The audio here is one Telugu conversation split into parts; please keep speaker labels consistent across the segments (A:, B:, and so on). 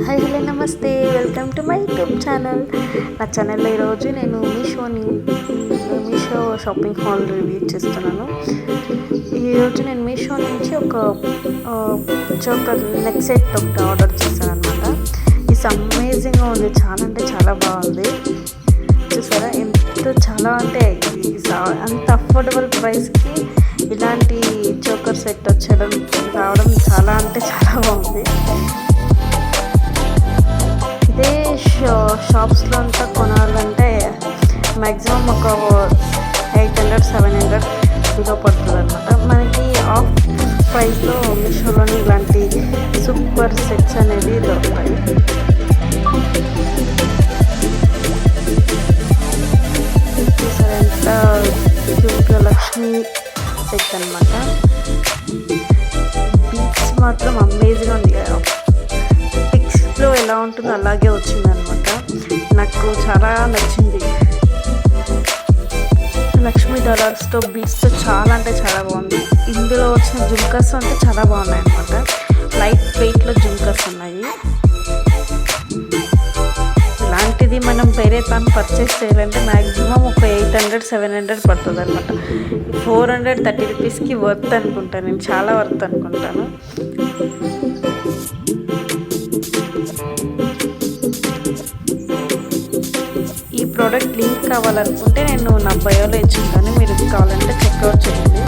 A: హాయ్ హలో నమస్తే, welcome to my YouTube channel. నా ఛానల్లో ఈరోజు నేను మీషో షాపింగ్ హాల్ రివ్యూ చేస్తున్నాను. ఈరోజు నేను మీషో నుంచి ఒక చోకర్ నెక్ సెట్ ఒకటి ఆర్డర్ చేశాను అనమాట. ఇట్స్ అమేజింగ్గా ఉంది, చాలా అంటే చాలా బాగుంది. చూసారా చాలా అంటే అంత అఫోర్డబుల్ ప్రైస్కి ఇలాంటి చోకర్ సెట్ రావడం చాలా అంటే చాలా బాగుంది. ఇదే షాప్స్లో అంతా కొనాలంటే మ్యాక్సిమం ఒక 800-700 బిలో పడుతుంది అనమాట. మనకి ఆఫ్ ప్రైస్లో మీషోలోని ఇలాంటి సూపర్ సెట్స్ అనేది దొరుకుతాయి. ఎంత క్యూట్గా లక్ష్మీ సెట్ అనమాట. బీచ్ మాత్రం అమేజింగ్గా ఉంది. పిక్స్లో ఎలా ఉంటుందో అలాగే వచ్చిందనమాట. నాకు చాలా నచ్చింది. లక్ష్మీ డాలర్స్తో బీచ్తో చాలా అంటే చాలా బాగుంది. ఇందులో వచ్చిన జుమ్కస్ అంటే చాలా బాగున్నాయి అనమాట. లైట్ వెయిట్లో జుమ్కస్ ఉన్నాయి. ఇలాంటిది మనం వేరే తాను పర్చేస్ చేయాలంటే మ్యాక్సిమం ఒక 800-700 పడుతుంది అనమాట. 430 రూపీస్కి వర్త్ అనుకుంటాను, నేను చాలా వర్త్ అనుకుంటాను. ఈ ప్రోడక్ట్ లింక్ కావాలనుకుంటే నేను నా బయోలో ఇచ్చుంటాను, మీరు కావాలంటే చెక్అవుట్ చేయండి.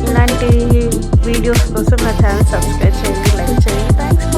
A: ఇలాంటి వీడియోస్ కోసం నా ఛానల్ సబ్స్క్రైబ్ చేయండి, లైక్ చేయండి. థ్యాంక్స్.